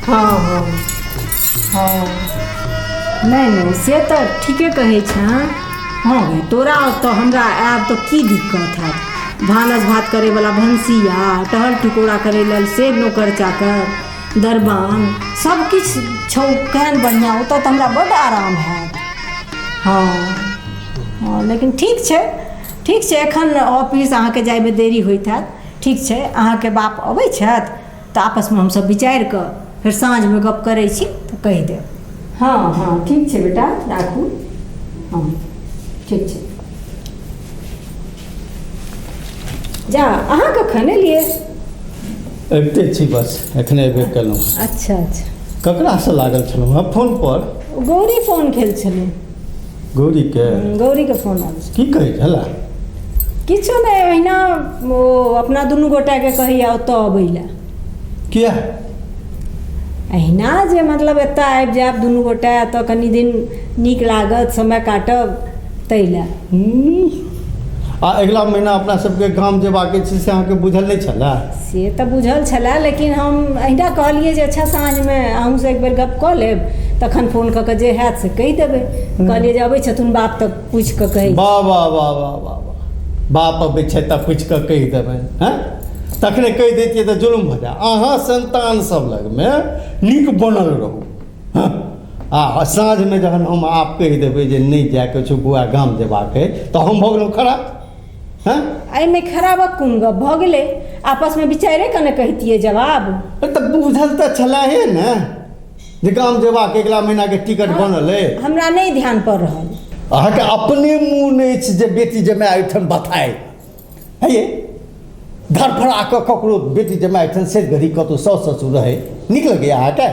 हाँ हाँ हाँ नहीं नहीं से तो ठीके कहै छ। हाँ भाई तोरा तो हमरा आब तो की दिक्कत है। भानस भात करे वाला भंसिया, टहल टिकोड़ा करे लेल सेब नौकर चाकर, दरबान सब किछ छौ केहन बढ़िया। ओतऽ तो हमरा बड़ आराम है। हाँ हाँ लेकिन ठीक छै एखन ऑफिस अहाँके जाइमे देरी होइत हैत। ठीक छै अहाँके बाप अबै छथि तऽ आपसमे हमसब विचारि कऽ फेर साँझमे गप करै छी तऽ कहि देब। हाँ हाँ ठीक छै बेटा राखू। हाँ ठीक छै जा। अहाँ कखन एलियै? अबिते छी बस एखने अयबे केलहुँ। अच्छा अच्छा ककरासँ लागल छलहुँ हँ फोन पर? गौरी फोन केल छलै। गौरीके फोन आयल छै। की कहै छला? किछो नहि ओहिना ओ अपना दुनू गोटाके कहैया ओतऽ अबै लए। किया? अहिना जे मतलब एतऽ आबि जायब दुनू गोटा तऽ कनि दिन नीक लागत, समय काटब ताहि लए। आ अगिला महीना अपना सबके गाम जेबाक छै से अहाँके बुझल नहि छलए? से तऽ बुझल छलए लेकिन हम अहिना कहलियै जे अच्छा साँझमे अहूँसँ एक बेर गप कऽ लेब तखन फोन कऽ कऽ जे हैत से कहि देबै। कहलियै जे अबै छथुन बाप तऽ पूछि कऽ कहि। वाह वाह वाह वाह वाह बाप अबै छै तऽ पूछि कऽ कहि देबै। हैं तखने कहि दैतियै तऽ जुलुम भऽ जाय। अहाँ संतान सब लगमे नीक बनल रहू। हाँ आ साँझमे जखन हम आप कहि देबै जे नहि जायके छै बौआ गाम जेबाक अइ तऽ हम भऽ गेलहुँ खराब। हैं एहिमे खराबक कोन गप भऽ गेलै? आपसमे विचारे कऽ ने कहितियै जवाब। तऽ बुझल तऽ छलहे ने जे गाम जेबाक अगिला महीनाके टिकट बनल अइ। हमरा नहि ध्यान पड़ रहल। अहाँके अपने मोन अछि जे बेटी जमाय ओहिठाम बताए है ये धरफड़ा कऽ ककरो बेटी जमाय ओहिठाम से घड़ी कतहु साउस ससुर रहै नीक लगैए अहाँके?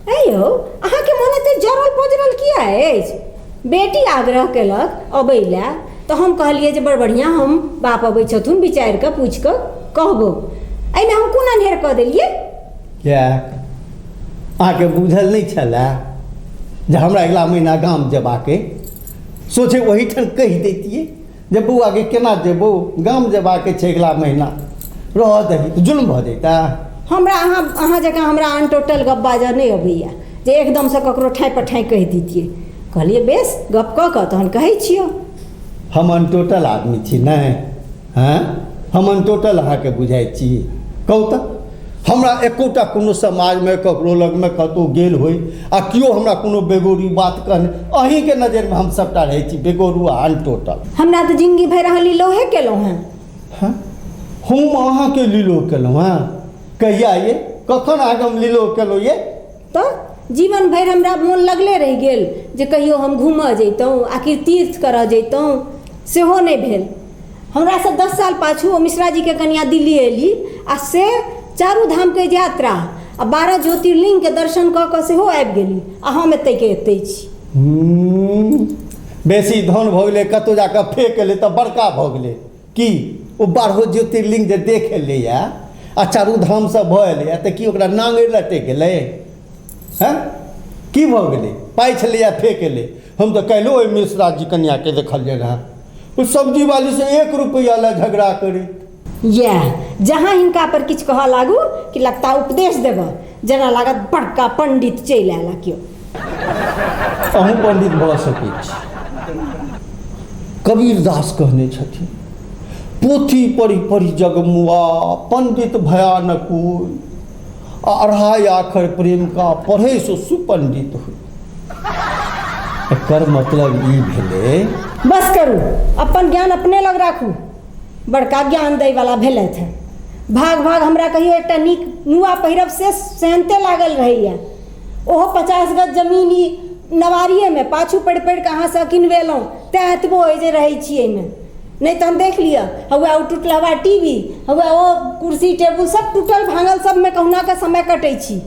है यौ अहाँके मोन एते जरल पजरल किया अछि? बेटी आग्रह केलक अबै लए तऽ हम कहलियै जे बड़ बढ़िआँ हम बाप अबै छथुन विचारि कऽ पूछि कऽ कहबो। एहिमे हम कोन अन्हेर कऽ देलियै? किया अहाँके बुझल नहि छलए जे हमरा अगिला महीना गाम जेबाक अइ? सोचे ओहीठाम कहि दैतियै जे बौआके केना जेबौ गाम जेबाक छै अगिला महीना रह दही तऽ जुल्म भऽ जैता। हमरा अहाँ जकाँ हमरा अनटोटल गप बाजऽ नहि अबैया जे एकदमसँ ककरो ठाँइ पर ठाँइ कहि दितियै। कहलियै बेस गप कऽ कऽ तहन कहै छियौ। हम अनटोटल आदमी छी नहि? हैं हम अनटोटल अहाँके बुझाइ छी? कहू तऽ हमरा एकोटा कोनो समाजमे ककरो लगमे कतहु गेल होइ आ केओ हमरा कोनो बेगोरी बात कहने अहीँके नजरिमे हम सभटा रहै छी बेगोरू आ अनटोटल। हमरा तऽ जिंदगी भरि अहाँ लीलोहे केलहुँ हेँ। हम अहाँके लीलो केलहुँ हेँ? कहिया ये कखन अहाँके हम लीलो केलहुँ ये? तऽ जीवन भरि हमरा मोन लगले रहि गेल जे कहियो हम घूमऽ जैतहुँ आखिर तीर्थ करऽ जैतहुँ सेहो नहि भेल। हमरासँ 10 साल पाछू ओ मिश्रा जीके कनिया दिल्ली एली आ से 4 धामके यात्रा आ 12 ज्योतिर्लिंगके दर्शन कऽ कऽ सेहो आबि गेली आ हम एतैके एतै छी। बेसी धन भऽ गेलै कतहु जाकऽ फेंक एलै तऽ बड़का भऽ गेलै की? ओ 12 ज्योतिर्लिंग जे देख एलैए आ 4 धामसँ भऽ एलैए तऽ की ओकरा नांगरि लटकि गेलै? हैं की भऽ गेलै? पाइ छलैए फेंक एलै। हम तऽ काल्हिओ ओहि मिश्रा जी कन्याके देखलियै रहए ओ सब्जी वाली से 1 रुपैआ लए झगड़ा करै। जहाँ हिनका पर किछु कहऽ लागू कि लगता उपदेश देबऽ जेना लागत बड़का पंडित चलि आयल केओ। अहूँ पंडित भऽ सकै छी। कबीर दास कहने छथिन पोथी पढ़ी पढ़ी जगमुआ पंडित भयानक कोई 2.5 आखर प्रेम का पढ़े सो सुपंडित हो। एकर मतलब ई भेलै बस करू अपन ज्ञान अपने लग राखू। बड़का ज्ञान दै वाला भेलथि है। भाग भाग हमरा कहियो एकटा नीक नुआ पहिरब से सेहनते लागल रहैया। ओहो 50 गज जमीन ई नवारिएमे पाछू पढ़ि पढ़ि कऽ अहाँसँ किनवेलहुँ तैँ एतबो अइ जे रहै छी एहिमे। नहीं तो हम देख लिया हुआ वो टूटल हुआ टीवी हुआ वो कुर्सी टेबुल सब टूटल भांगल सब में कहुना के समय कटै छी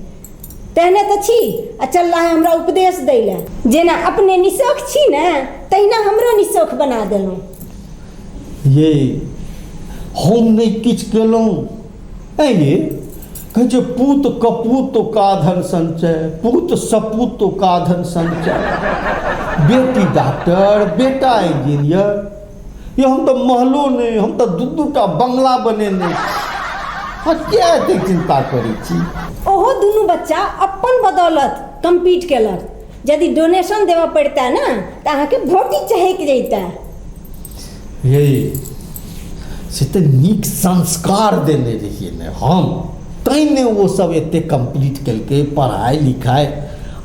तेहने तो छी आ चल रहा है हमरा उपदेश दै ले जेना अपने निशोख छी ने तहिना हमरो निशोख बना देलहुँ। ये हम नहीं किछ केलहुँ ये कहे छै पूत कपूत का धन संचय पूत सपूत का धन संचय। बेटी डॉक्टर बेटा इंजीनियर ये हम तो महलो नहीं हम तो दू टा बंगला बनेने क्या एतेक चिंता करै छी? ओहो दुनू बच्चा अपन बदौलत कम्पीट केलक। यदि डोनेशन देवऽ पड़ता ना तऽ अहाँके भोटी चहक जैता। यही से तऽ नीक संस्कार देने रहिए ने हम, तैं ने वो सब एते कंप्लीट केलकै पढ़ाई लिखाई।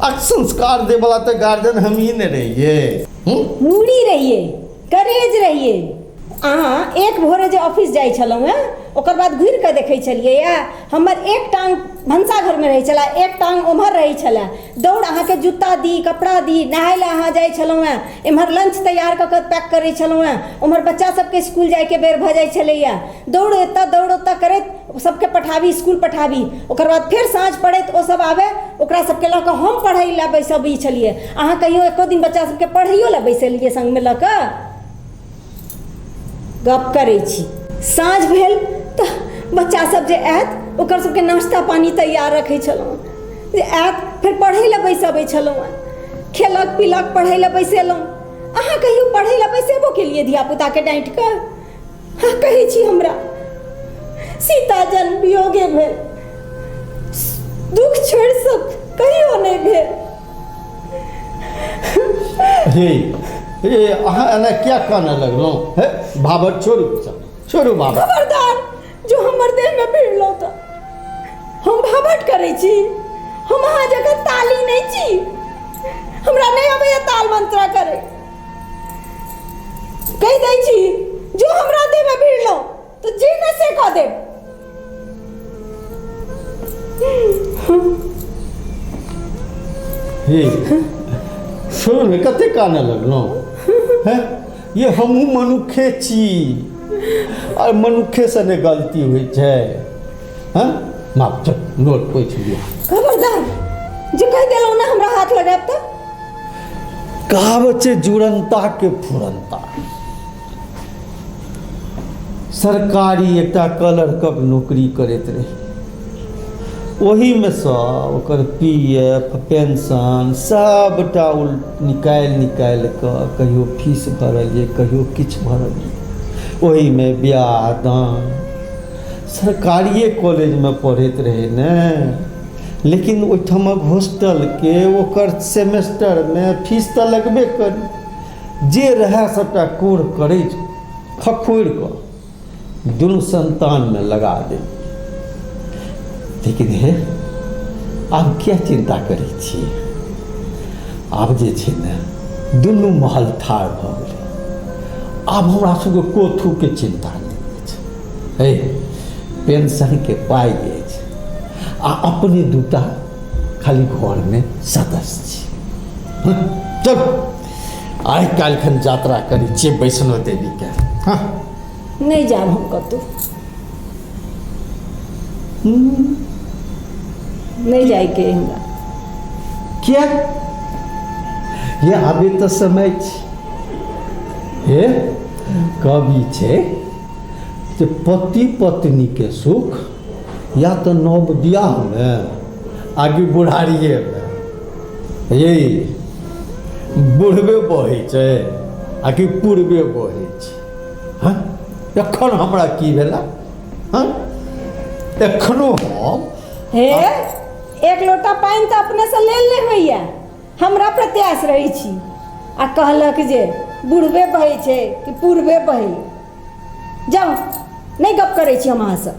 आ संस्कार दे वाला तऽ गार्जियन हम ही ने रहिए। मूड़ी रहिए, करेज रहिए। अहाँ एक भोरे जे ऑफिस जाइ छलहुँ हेँ ओकर बाद घुरि कऽ देखै छलियै या हमर एक टाँग भनसाघरमे रहै छलए, एक टाँग ओम्हर रहै छलए। दौड़ अहाँके जूता दी, कपड़ा दी, नहाय लए अहाँ जाइ छलहुँ हेँ, एम्हर लंच तैयार कऽ कऽ पैक करै छलहुँ हेँ, ओम्हर बच्चा सबके इसकुल जाइके बेर भऽ जाइ छलैया। दौड़ एतऽ दौड़ ओतऽ करैत सबके पठाबी, इसकुल पठाबी। ओकर बाद फेर साँझ पड़ैत ओ सब आबै, ओकरा सबके लऽ कऽ हम पढ़ै लए बैसबै छलियै। अहाँ कहियो एको दिन बच्चा सबके पढ़ैयो लए बैसेलियै संगमे लऽ कऽ? गप करै छी। साँझ भेल तऽ बच्चा सब जे आयत ओकर सबके नाश्ता पानी तैयार रखै छलहुँ, जे आयत फेर पढ़ै लए बैसबै छलहुँ, खेलक पीलक पढ़ै लए बैसेलहुँ। अहाँ कहियो पढ़ै लए बैसेबो केलियै धियापुताके डाँटि कऽ? हाँ कहै छी हमरा सीता जन्म वियोगे भेल, दुख छोड़ि सुख कहियो नहि भेल। हे अहाँ एना क्या कहने लगलहुँ? हे भाभट छोड़ू, छोड़ू भाभट। खबरदार जो हमर देहमे भिड़लहुँ तऽ हम भाभट करै छी? हम अहाँ जगह ताली नहि छी, हमरा नहि अबैया ताल मंत्रा करे। कहि दै छी जो हमरा देहमे भिड़लहुँ तऽ जे न से कऽ देब। हे छोड़ू ने, कते काने लगलहुँ? हैं ये हमहूँ मनुखे छी, और मनुखे से ने गलती होइ छै। हाँ माफ चल, नोट पोछि लिया। खबरदार जे कहि देलहुँ ना हमरा हाथ लगायब तऽ? कहावत छै जुड़नता के फुरनता। सरकारी एकटा क्लर्कक नौकरी करैत रही, ओहीमे सँ ओकर पीएफ पेंशन सबटा निकालि कऽ कहियो फीस भरलियै, कहियो किछु भरलियै। ओहीमे ब्याह दान। सरकारिए कॉलेजमे पढ़ैत रहै ने, लेकिन ओहिठामक हॉस्टलके ओकर सेमेस्टरमे फीस तऽ लगबे करी। जे रहै सबटा कोर करै खखोरि कऽ दुनू संतानमे लगा दे। लेकिन हे आब क्या चिंता करै छी? आब जे छै ने दुनू महल ठाढ़ भऽ गेलै, आब हमरा सबके कोथूके चिन्ता नहि छै। हे पेंशनके पाइ अछि, आ अपने दूटा खाली घरमे सदस्य छी। चल आइ काल्हि खन यात्रा करी छियै वैष्णो देवीके। हाँ नहीं जाब हम कतहु, नहीं जाइके हमरा। क्या ये अभी तो समय हे कवि छै जे पति पत्नी के सुख या तो नव बियाह में आगे बुढ़ारिए में। यही बुढ़बे बहै छै आकि पूर्वे बहै छै? हाँ एखन हमरा की भेला? हाँ एखनो हम हे एक लोटा पानि तऽ अपने से ले लेबैया, हमरा प्रत्याश रहै छी। आ कहलक जे बुढ़बे बहै छै कि पूर्वे बहै। जाउ नहीं गप करै छी हम अहाँसँ।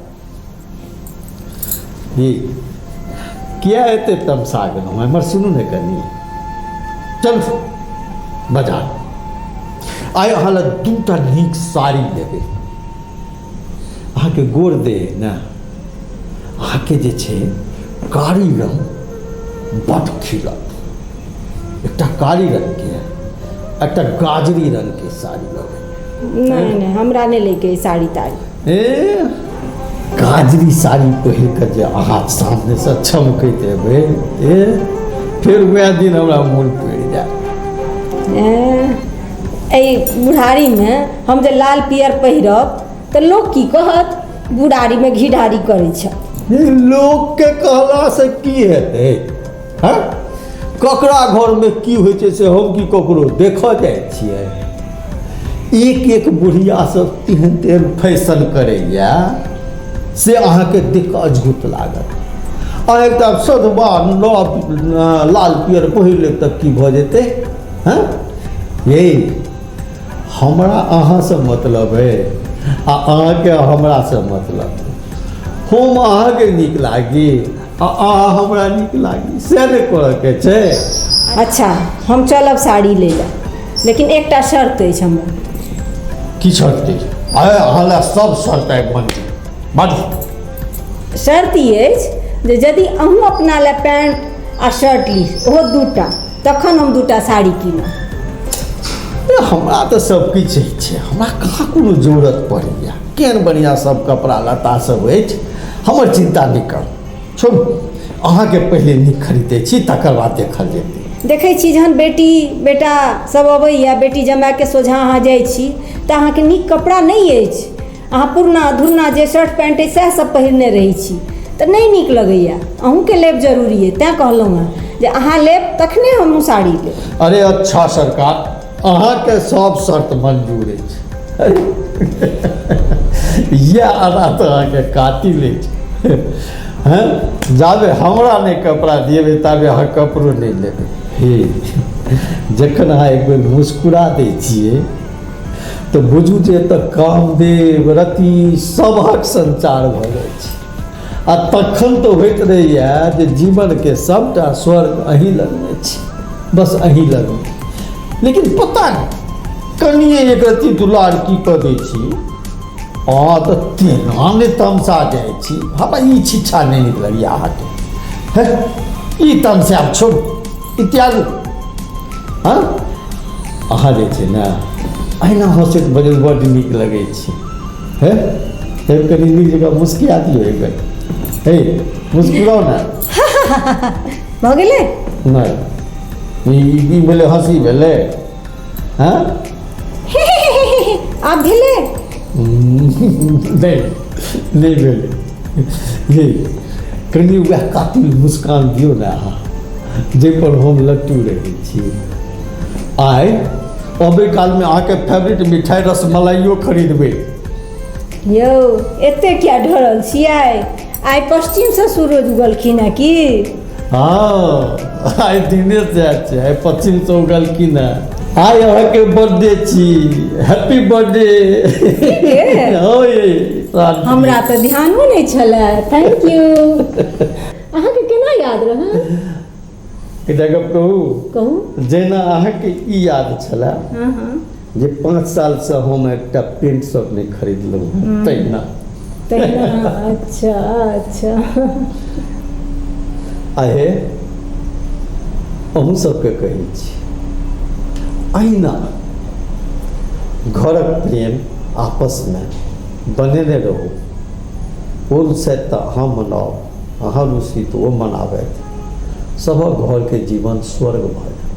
किया एते तमसा गेलहुँ? हमर सुनू ने कनी, चल बाजार आइ अहाँ लए दूटा नीक साड़ी लेबै। अहाँके गोर देह ने, अहाँके जे छै कारी रंग बड़ खिलत। एकटा कारी रंगके एकटा गाजरी रंगके साड़ी लेबै। नहीं हमरा नहीं लेके साड़ी ताड़ी। ए गाजरी साड़ी पहिर कऽ जे अहाँ सामने से चमकैत एबै, फिर वएह दिन हमरा मोन पड़ि जायत। एहि बुढ़ारीमे हम जे लाल पियर पहिरब तऽ लोक की कहत? बुढ़ारीमे घिढारी करै छै। लोकके कहलासँ की हेतै? हाँ ककरा घरमे की होइ छै से हम की ककरो देखऽ जाइ छियै? एक एक बुढ़िया सब तेहन तेहन फैशन करैया, से अहाँके देख कऽ अजगुत लागत। आ एकटा सदबा लाल पियर पहिर लेब तऽ की भऽ जेतै? हँ ये हमरा अहाँसँ मतलब है आ अहाँके हमरासँ मतलब है। हम अहाँके नीक लागी आ अहाँ हमरा नीक लागी, से नहि करऽके छै। अच्छा हम चलब साड़ी लै लए, लेकिन एकटा शर्त अछि हमर। की शर्त अछि? अहाँ लए सब शर्त आबि बाजू। शर्त ई अछि जे यदि अहूँ अपना लए पैंट आ शर्ट ली, ओहो 2टा, तखन हम 2टा साड़ी कीनब। हमरा तऽ सब किछु छै, हमरा कहाँ कोनो जरूरत पड़ैया। केहन बढ़िआँ सब कपड़ा लत्ता सब अछि, हमर चिन्ता नहि करू। छोड़ू, अहाँके पहिले नीक खरीदै छी, तकर बाद देखल जेतै। देखै छी जहन बेटी बेटा सब अबैया, बेटी जमाइके सोझा अहाँ जाइ छी तऽ अहाँके नीक कपड़ा नहि अछि, अहाँ पुरना धुरना जे शर्ट पैंट अछि सएह सब पहिरने रहै छी, तऽ नहि नीक लगैया। अहूँके लेब जरूरी है, तेँ कहलहुँ हेँ जे अहाँ लेब तखने हमहूँ साड़ी लेब। अरे अच्छा सरकार, अहाँके सब शर्त मंजूर अछि। इएह आधा तऽ अहाँके काटिल अछि। हैं जाबे हमरा नहि कपड़ा दिएबै ताबे अहाँ कपड़ो नहीं लेबै। हे जखन अहाँ एक बेर मुस्कुरा दै छियै तऽ बुझू जे तऽ कामदेव रति सभक संचार भऽ जाइ छै। आ तखन तऽ होइत रहैया जे जीवनके सबटा स्वर्ग अहीं लगमे छै, बस अहीं लगमे। लेकिन पता नहीं कनिए एक रत्ती दुलार की कऽ दै छी, अहाँ तऽ तेना नहि तमसा जाइ छी। हमरा ई शिक्षा नहि नीक लगैए अहाँके। है ई तमसायब छोड़ू, ई त्यागू। हाँ अहाँ जे छै ने अहिना हँसैत बजैत बड्ड नीक लगै छै। है कनि नीक जगह मुस्किया दियौ एक बेर। हे मुस्कुराओ ना। भऽ गेलै? नहीं ई भेलै हँसी भेलै? हाँ आब भेलै? नहीं भेलै। ये कनि वएह कातिल मुस्कान दियौ ने अहाँ, जाहिपर हम लट्टू रहै छी। आइ अबै कालमे अहाँके फेवरेट मिठाइ रसमलाइयो खरीदबै। यौ एतेक किया ढरल छियै? आइ पश्चिमसँ सूरज उगलखिन हेँ की? हाँ आइ दिने सएह छै, आइ पश्चिमसँ उगलखिन हेँ। आइ अहाँके बर्थडे छी, हैप्पी बर्थडे। हमरा तऽ ध्यानो नहीं छलै, थैंक यू। अहाँके केना याद रहै? एकटा गप कहू। जेना अहाँके ई याद छलै जे 5 सालसँ हम एकटा पेंट शर्ट नहीं खरीदलहुँ, तहिना। अच्छा अच्छा। आहे अहूँ सबके कहै छी, अहिना घरक प्रेम आपसमे बनेने रहू। ओ रुसैत तऽ अहाँ मनाउ, अहाँ रुसी तऽ ओ मनाबथि। सभक घरके जीवन स्वर्ग भऽ जायत।